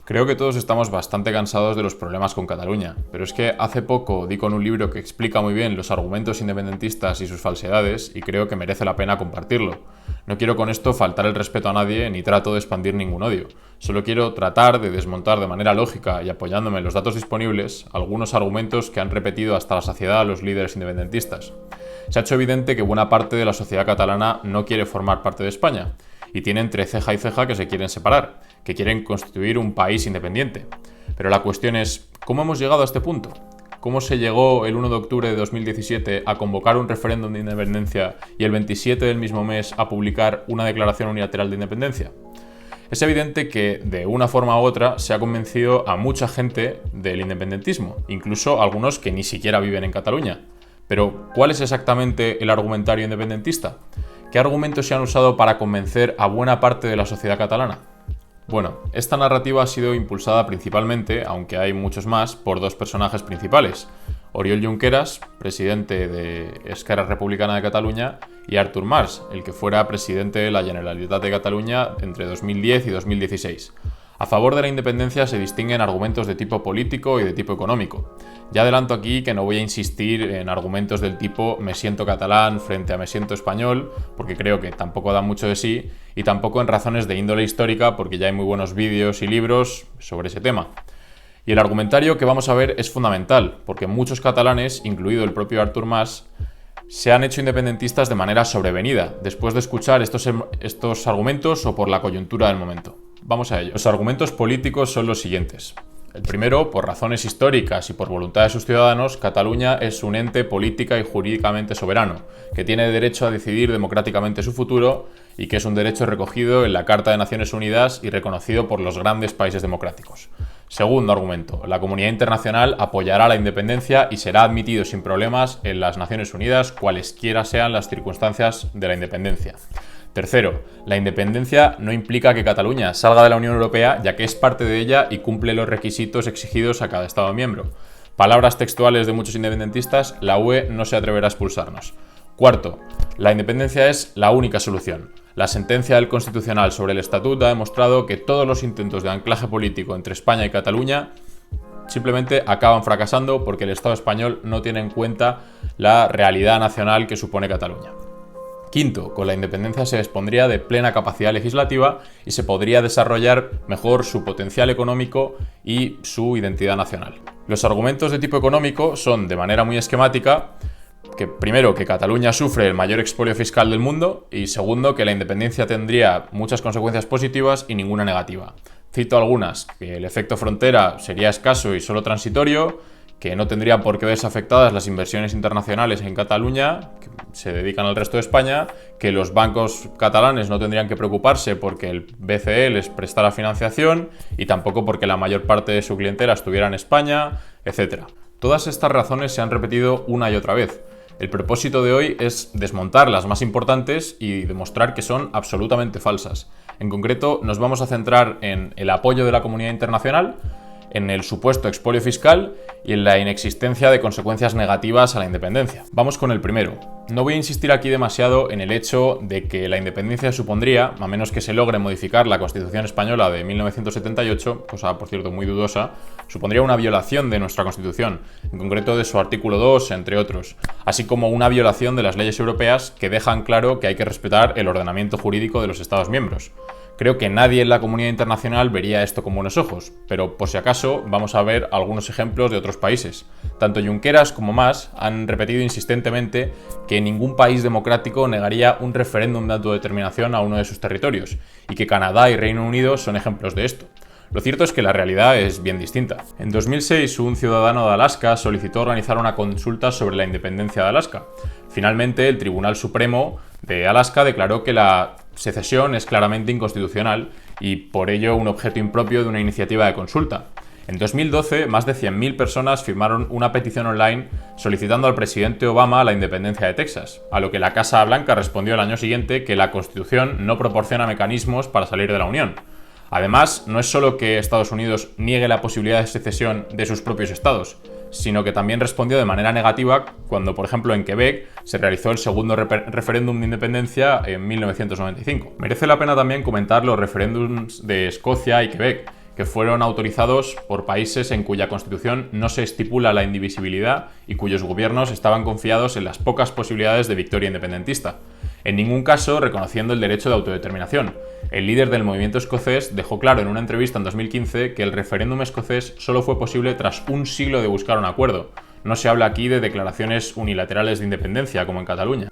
Creo que todos estamos bastante cansados de los problemas con Cataluña, pero es que hace poco di con un libro que explica muy bien los argumentos independentistas y sus falsedades y creo que merece la pena compartirlo. No quiero con esto faltar el respeto a nadie ni trato de expandir ningún odio. Solo quiero tratar de desmontar de manera lógica y apoyándome en los datos disponibles algunos argumentos que han repetido hasta la saciedad los líderes independentistas. Se ha hecho evidente que buena parte de la sociedad catalana no quiere formar parte de España y tiene entre ceja y ceja que se quieren separar, que quieren constituir un país independiente. Pero la cuestión es, ¿cómo hemos llegado a este punto? ¿Cómo se llegó el 1 de octubre de 2017 a convocar un referéndum de independencia y el 27 del mismo mes a publicar una declaración unilateral de independencia? Es evidente que, de una forma u otra, se ha convencido a mucha gente del independentismo, incluso algunos que ni siquiera viven en Cataluña. Pero, ¿cuál es exactamente el argumentario independentista? ¿Qué argumentos se han usado para convencer a buena parte de la sociedad catalana? Bueno, esta narrativa ha sido impulsada principalmente, aunque hay muchos más, por dos personajes principales: Oriol Junqueras, presidente de Esquerra Republicana de Cataluña, y Artur Mas, el que fuera presidente de la Generalitat de Cataluña entre 2010 y 2016. A favor de la independencia se distinguen argumentos de tipo político y de tipo económico. Ya adelanto aquí que no voy a insistir en argumentos del tipo me siento catalán frente a me siento español, porque creo que tampoco da mucho de sí, y tampoco en razones de índole histórica, porque ya hay muy buenos vídeos y libros sobre ese tema. Y el argumentario que vamos a ver es fundamental, porque muchos catalanes, incluido el propio Artur Mas, se han hecho independentistas de manera sobrevenida, después de escuchar estos argumentos o por la coyuntura del momento. Vamos a ello. Los argumentos políticos son los siguientes. El primero, por razones históricas y por voluntad de sus ciudadanos, Cataluña es un ente política y jurídicamente soberano, que tiene derecho a decidir democráticamente su futuro y que es un derecho recogido en la Carta de Naciones Unidas y reconocido por los grandes países democráticos. Segundo argumento, la comunidad internacional apoyará la independencia y será admitido sin problemas en las Naciones Unidas cualesquiera sean las circunstancias de la independencia. Tercero, la independencia no implica que Cataluña salga de la Unión Europea, ya que es parte de ella y cumple los requisitos exigidos a cada Estado miembro. Palabras textuales de muchos independentistas: la UE no se atreverá a expulsarnos. Cuarto, la independencia es la única solución. La sentencia del Constitucional sobre el Estatut ha demostrado que todos los intentos de anclaje político entre España y Cataluña simplemente acaban fracasando porque el Estado español no tiene en cuenta la realidad nacional que supone Cataluña. Quinto, con la independencia se dispondría de plena capacidad legislativa y se podría desarrollar mejor su potencial económico y su identidad nacional. Los argumentos de tipo económico son, de manera muy esquemática, que primero, que Cataluña sufre el mayor expolio fiscal del mundo, y segundo, que la independencia tendría muchas consecuencias positivas y ninguna negativa. Cito algunas: que el efecto frontera sería escaso y solo transitorio, que no tendrían por qué verse afectadas las inversiones internacionales en Cataluña, que se dedican al resto de España, que los bancos catalanes no tendrían que preocuparse porque el BCE les prestara financiación y tampoco porque la mayor parte de su clientela estuviera en España, etc. Todas estas razones se han repetido una y otra vez. El propósito de hoy es desmontar las más importantes y demostrar que son absolutamente falsas. En concreto, nos vamos a centrar en el apoyo de la comunidad internacional, en el supuesto expolio fiscal y en la inexistencia de consecuencias negativas a la independencia. Vamos con el primero. No voy a insistir aquí demasiado en el hecho de que la independencia supondría, a menos que se logre modificar la Constitución española de 1978, cosa por cierto muy dudosa, supondría una violación de nuestra Constitución, en concreto de su artículo 2, entre otros, así como una violación de las leyes europeas que dejan claro que hay que respetar el ordenamiento jurídico de los Estados miembros. Creo que nadie en la comunidad internacional vería esto con buenos ojos, pero por si acaso vamos a ver algunos ejemplos de otros países. Tanto Junqueras como Mas han repetido insistentemente que ningún país democrático negaría un referéndum de autodeterminación a uno de sus territorios, y que Canadá y Reino Unido son ejemplos de esto. Lo cierto es que la realidad es bien distinta. En 2006, un ciudadano de Alaska solicitó organizar una consulta sobre la independencia de Alaska. Finalmente, el Tribunal Supremo de Alaska declaró que la secesión es claramente inconstitucional y por ello un objeto impropio de una iniciativa de consulta. En 2012, más de 100.000 personas firmaron una petición online solicitando al presidente Obama la independencia de Texas, a lo que la Casa Blanca respondió el año siguiente que la Constitución no proporciona mecanismos para salir de la Unión. Además, no es solo que Estados Unidos niegue la posibilidad de secesión de sus propios estados, sino que también respondió de manera negativa cuando, por ejemplo, en Quebec se realizó el segundo referéndum de independencia en 1995. Merece la pena también comentar los referéndums de Escocia y Quebec, que fueron autorizados por países en cuya constitución no se estipula la indivisibilidad y cuyos gobiernos estaban confiados en las pocas posibilidades de victoria independentista. En ningún caso reconociendo el derecho de autodeterminación. El líder del movimiento escocés dejó claro en una entrevista en 2015 que el referéndum escocés solo fue posible tras un siglo de buscar un acuerdo. No se habla aquí de declaraciones unilaterales de independencia, como en Cataluña.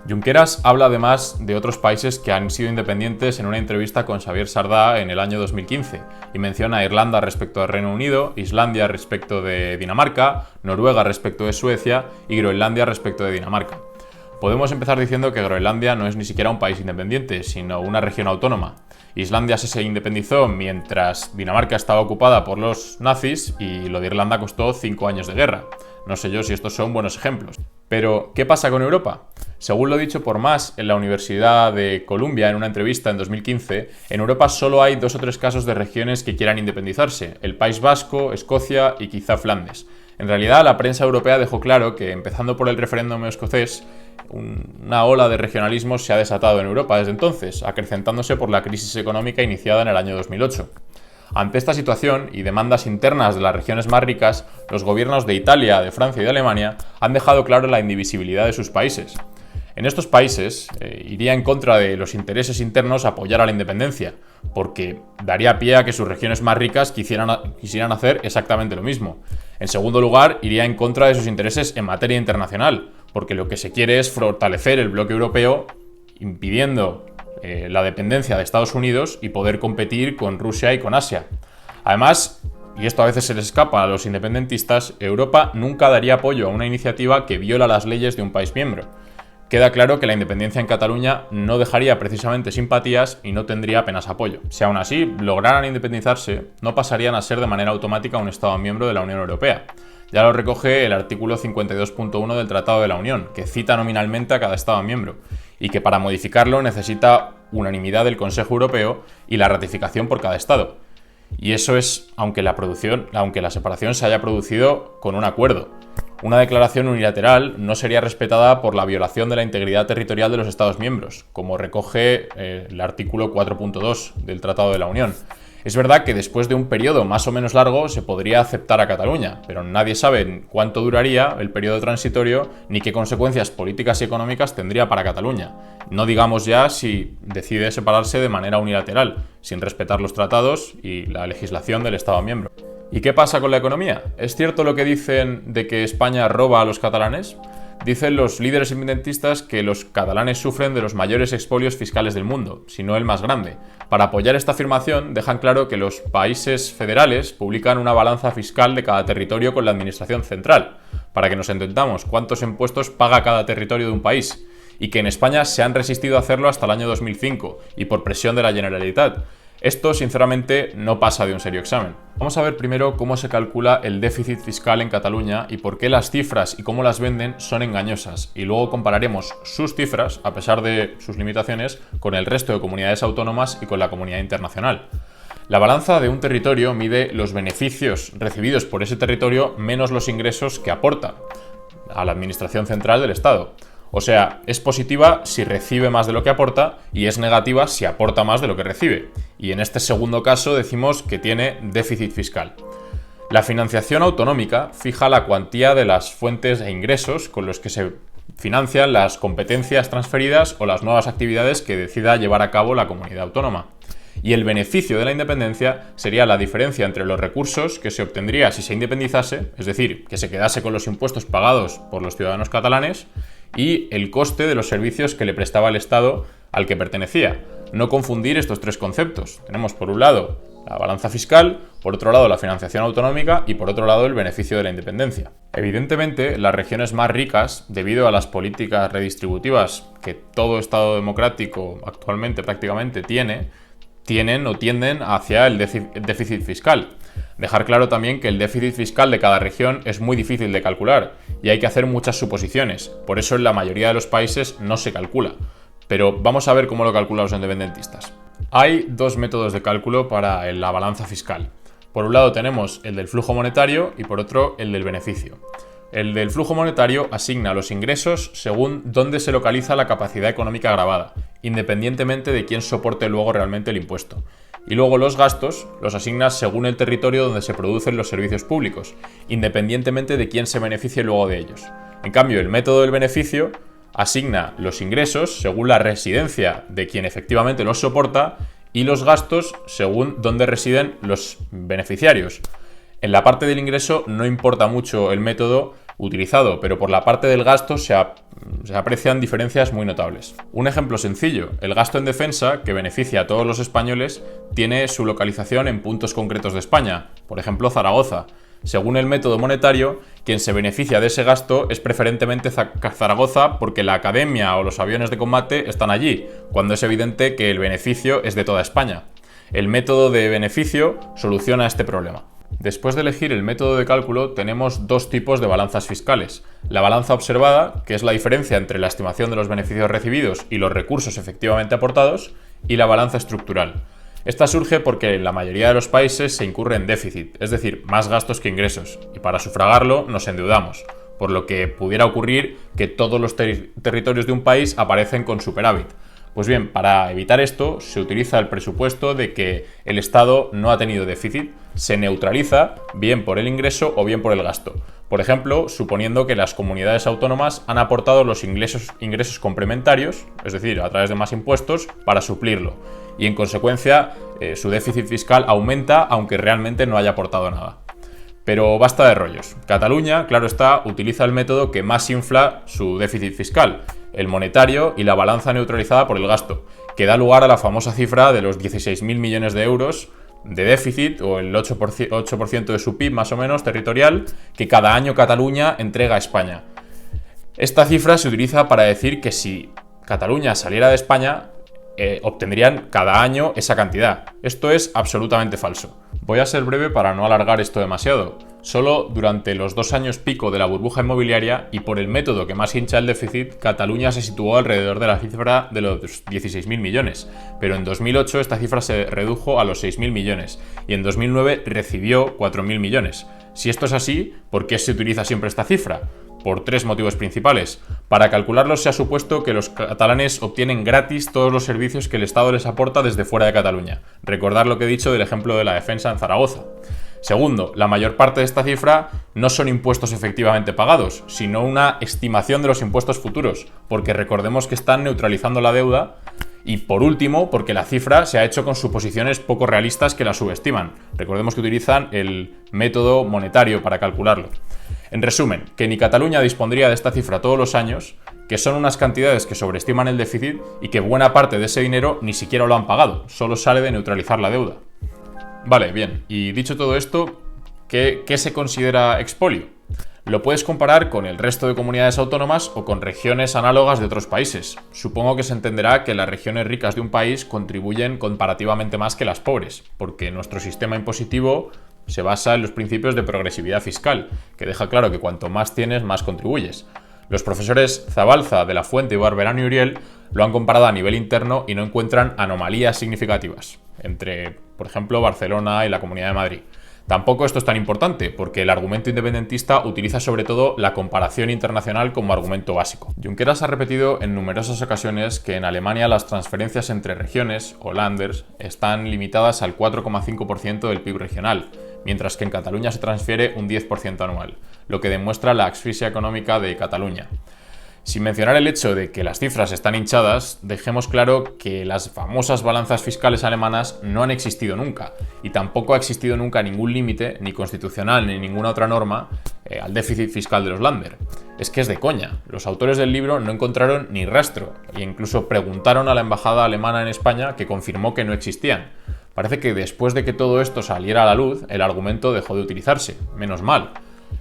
Junqueras habla además de otros países que han sido independientes en una entrevista con Xavier Sardá en el año 2015 y menciona a Irlanda respecto del Reino Unido, Islandia respecto de Dinamarca, Noruega respecto de Suecia y Groenlandia respecto de Dinamarca. Podemos empezar diciendo que Groenlandia no es ni siquiera un país independiente, sino una región autónoma. Islandia se independizó mientras Dinamarca estaba ocupada por los nazis y lo de Irlanda costó 5 años de guerra. No sé yo si estos son buenos ejemplos. Pero, ¿qué pasa con Europa? Según lo dicho por Mas en la Universidad de Columbia en una entrevista en 2015, en Europa solo hay 2 o 3 casos de regiones que quieran independizarse: el País Vasco, Escocia y quizá Flandes. En realidad, la prensa europea dejó claro que, empezando por el referéndum escocés, una ola de regionalismo se ha desatado en Europa desde entonces, acrecentándose por la crisis económica iniciada en el año 2008. Ante esta situación y demandas internas de las regiones más ricas, los gobiernos de Italia, de Francia y de Alemania han dejado claro la indivisibilidad de sus países. En estos países iría en contra de los intereses internos apoyar a la independencia, porque daría pie a que sus regiones más ricas quisieran hacer exactamente lo mismo. En segundo lugar, iría en contra de sus intereses en materia internacional, porque lo que se quiere es fortalecer el bloque europeo, impidiendo la dependencia de Estados Unidos y poder competir con Rusia y con Asia. Además, y esto a veces se les escapa a los independentistas, Europa nunca daría apoyo a una iniciativa que viola las leyes de un país miembro. Queda claro que la independencia en Cataluña no dejaría precisamente simpatías y no tendría apenas apoyo. Si aún así lograran independizarse, no pasarían a ser de manera automática un Estado miembro de la Unión Europea. Ya lo recoge el artículo 52.1 del Tratado de la Unión, que cita nominalmente a cada Estado miembro, y que para modificarlo necesita unanimidad del Consejo Europeo y la ratificación por cada Estado. Y eso es aunque la separación se haya producido con un acuerdo. Una declaración unilateral no sería respetada por la violación de la integridad territorial de los Estados miembros, como recoge el artículo 4.2 del Tratado de la Unión. Es verdad que después de un periodo más o menos largo se podría aceptar a Cataluña, pero nadie sabe cuánto duraría el periodo transitorio ni qué consecuencias políticas y económicas tendría para Cataluña. No digamos ya si decide separarse de manera unilateral, sin respetar los tratados y la legislación del Estado miembro. ¿Y qué pasa con la economía? ¿Es cierto lo que dicen de que España roba a los catalanes? Dicen los líderes independentistas que los catalanes sufren de los mayores expolios fiscales del mundo, si no el más grande. Para apoyar esta afirmación, dejan claro que los países federales publican una balanza fiscal de cada territorio con la administración central, para que nos entendamos cuántos impuestos paga cada territorio de un país, y que en España se han resistido a hacerlo hasta el año 2005, y por presión de la Generalitat. Esto, sinceramente, no pasa de un serio examen. Vamos a ver primero cómo se calcula el déficit fiscal en Cataluña y por qué las cifras y cómo las venden son engañosas, y luego compararemos sus cifras, a pesar de sus limitaciones, con el resto de comunidades autónomas y con la comunidad internacional. La balanza de un territorio mide los beneficios recibidos por ese territorio menos los ingresos que aporta a la administración central del Estado. O sea, es positiva si recibe más de lo que aporta y es negativa si aporta más de lo que recibe. Y en este segundo caso decimos que tiene déficit fiscal. La financiación autonómica fija la cuantía de las fuentes e ingresos con los que se financian las competencias transferidas o las nuevas actividades que decida llevar a cabo la comunidad autónoma. Y el beneficio de la independencia sería la diferencia entre los recursos que se obtendría si se independizase, es decir, que se quedase con los impuestos pagados por los ciudadanos catalanes, y el coste de los servicios que le prestaba el Estado al que pertenecía. No confundir estos 3 conceptos. Tenemos por un lado la balanza fiscal, por otro lado la financiación autonómica y por otro lado el beneficio de la independencia. Evidentemente, las regiones más ricas, debido a las políticas redistributivas que todo Estado democrático actualmente prácticamente tienen o tienden hacia el déficit fiscal. Dejar claro también que el déficit fiscal de cada región es muy difícil de calcular y hay que hacer muchas suposiciones, por eso en la mayoría de los países no se calcula. Pero vamos a ver cómo lo calculan los independentistas. Hay 2 métodos de cálculo para la balanza fiscal. Por un lado tenemos el del flujo monetario y por otro el del beneficio. El del flujo monetario asigna los ingresos según dónde se localiza la capacidad económica gravada, independientemente de quién soporte luego realmente el impuesto. Y luego los gastos los asignas según el territorio donde se producen los servicios públicos, independientemente de quién se beneficie luego de ellos. En cambio, el método del beneficio asigna los ingresos según la residencia de quien efectivamente los soporta y los gastos según dónde residen los beneficiarios. En la parte del ingreso no importa mucho el método utilizado, pero por la parte del gasto se aprecian diferencias muy notables. Un ejemplo sencillo, el gasto en defensa, que beneficia a todos los españoles, tiene su localización en puntos concretos de España, por ejemplo Zaragoza. Según el método monetario, quien se beneficia de ese gasto es preferentemente Zaragoza porque la academia o los aviones de combate están allí, cuando es evidente que el beneficio es de toda España. El método de beneficio soluciona este problema. Después de elegir el método de cálculo, tenemos dos tipos de balanzas fiscales. La balanza observada, que es la diferencia entre la estimación de los beneficios recibidos y los recursos efectivamente aportados, y la balanza estructural. Esta surge porque en la mayoría de los países se incurre en déficit, es decir, más gastos que ingresos, y para sufragarlo nos endeudamos, por lo que pudiera ocurrir que todos los territorios de un país aparecen con superávit. Pues bien, para evitar esto se utiliza el presupuesto de que el Estado no ha tenido déficit, se neutraliza bien por el ingreso o bien por el gasto. Por ejemplo, suponiendo que las comunidades autónomas han aportado los ingresos complementarios, es decir, a través de más impuestos, para suplirlo. Y en consecuencia, su déficit fiscal aumenta aunque realmente no haya aportado nada. Pero basta de rollos. Cataluña, claro está, utiliza el método que más infla su déficit fiscal, el monetario y la balanza neutralizada por el gasto, que da lugar a la famosa cifra de los 16.000 millones de euros de déficit, o el 8% de su PIB más o menos territorial, que cada año Cataluña entrega a España. Esta cifra se utiliza para decir que si Cataluña saliera de España, obtendrían cada año esa cantidad. Esto es absolutamente falso. Voy a ser breve para no alargar esto demasiado. Solo durante los 2 años pico de la burbuja inmobiliaria y por el método que más hincha el déficit, Cataluña se situó alrededor de la cifra de los 16.000 millones, pero en 2008 esta cifra se redujo a los 6.000 millones y en 2009 recibió 4.000 millones. Si esto es así, ¿por qué se utiliza siempre esta cifra? Por 3 motivos principales. Para calcularlo se ha supuesto que los catalanes obtienen gratis todos los servicios que el Estado les aporta desde fuera de Cataluña. Recordad lo que he dicho del ejemplo de la defensa en Zaragoza. Segundo, la mayor parte de esta cifra no son impuestos efectivamente pagados, sino una estimación de los impuestos futuros, porque recordemos que están neutralizando la deuda. Y por último, porque la cifra se ha hecho con suposiciones poco realistas que la subestiman. Recordemos que utilizan el método monetario para calcularlo. En resumen, que ni Cataluña dispondría de esta cifra todos los años, que son unas cantidades que sobreestiman el déficit y que buena parte de ese dinero ni siquiera lo han pagado, solo sale de neutralizar la deuda. Vale, bien, y dicho todo esto, ¿qué se considera expolio? Lo puedes comparar con el resto de comunidades autónomas o con regiones análogas de otros países. Supongo que se entenderá que las regiones ricas de un país contribuyen comparativamente más que las pobres, porque nuestro sistema impositivo se basa en los principios de progresividad fiscal, que deja claro que cuanto más tienes, más contribuyes. Los profesores Zabalza, De la Fuente, Barberán y Uriel lo han comparado a nivel interno y no encuentran anomalías significativas entre, por ejemplo, Barcelona y la Comunidad de Madrid. Tampoco esto es tan importante, porque el argumento independentista utiliza sobre todo la comparación internacional como argumento básico. Junqueras ha repetido en numerosas ocasiones que en Alemania las transferencias entre regiones, o Länders, están limitadas al 4,5% del PIB regional, mientras que en Cataluña se transfiere un 10% anual, lo que demuestra la asfixia económica de Cataluña. Sin mencionar el hecho de que las cifras están hinchadas, dejemos claro que las famosas balanzas fiscales alemanas no han existido nunca, y tampoco ha existido nunca ningún límite, ni constitucional ni ninguna otra norma, al déficit fiscal de los Länder. Es que es de coña. Los autores del libro no encontraron ni rastro, e incluso preguntaron a la embajada alemana en España, que confirmó que no existían. Parece que después de que todo esto saliera a la luz, el argumento dejó de utilizarse. Menos mal.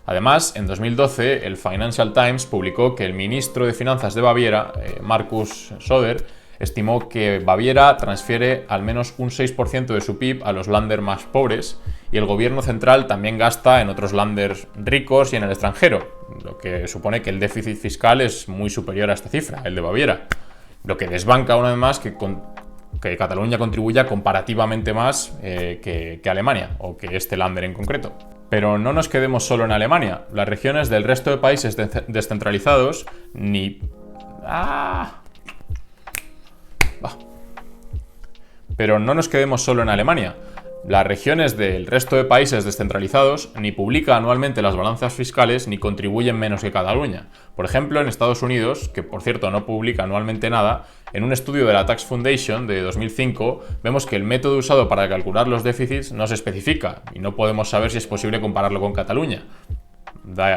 Además, en 2012, el Financial Times publicó que el ministro de Finanzas de Baviera, Markus Söder, estimó que Baviera transfiere al menos un 6% de su PIB a los Länder más pobres y el gobierno central también gasta en otros Länder ricos y en el extranjero, lo que supone que el déficit fiscal es muy superior a esta cifra, el de Baviera, lo que desbanca una vez más que Cataluña contribuya comparativamente más que Alemania, o que este Länder en concreto. Pero no nos quedemos solo en Alemania. Las regiones del resto de países descentralizados Pero no nos quedemos solo en Alemania. Las regiones del resto de países descentralizados ni publican anualmente las balanzas fiscales ni contribuyen menos que Cataluña. Por ejemplo, en Estados Unidos, que por cierto no publica anualmente nada, en un estudio de la Tax Foundation de 2005 vemos que el método usado para calcular los déficits no se especifica y no podemos saber si es posible compararlo con Cataluña.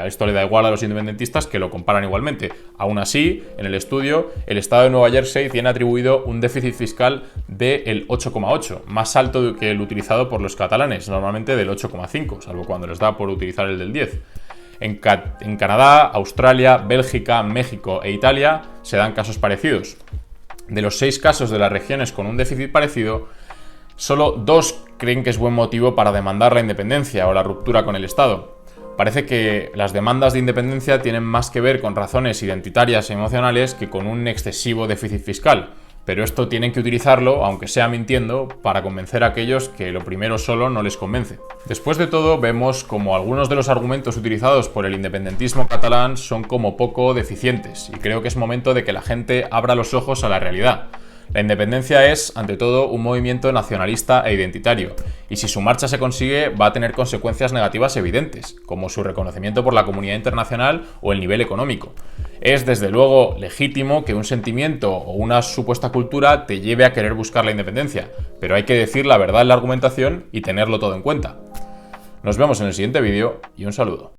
Esto le da igual a los independentistas, que lo comparan igualmente. Aún así, en el estudio, el estado de Nueva Jersey tiene atribuido un déficit fiscal del 8,8, más alto que el utilizado por los catalanes, normalmente del 8,5, salvo cuando les da por utilizar el del 10. En Canadá, Australia, Bélgica, México e Italia se dan casos parecidos. De los 6 casos de las regiones con un déficit parecido, solo 2 creen que es buen motivo para demandar la independencia o la ruptura con el Estado. Parece que las demandas de independencia tienen más que ver con razones identitarias e emocionales que con un excesivo déficit fiscal, pero esto tienen que utilizarlo, aunque sea mintiendo, para convencer a aquellos que lo primero solo no les convence. Después de todo, vemos como algunos de los argumentos utilizados por el independentismo catalán son como poco deficientes, y creo que es momento de que la gente abra los ojos a la realidad. La independencia es, ante todo, un movimiento nacionalista e identitario, y si su marcha se consigue va a tener consecuencias negativas evidentes, como su reconocimiento por la comunidad internacional o el nivel económico. Es, desde luego, legítimo que un sentimiento o una supuesta cultura te lleve a querer buscar la independencia, pero hay que decir la verdad en la argumentación y tenerlo todo en cuenta. Nos vemos en el siguiente vídeo y un saludo.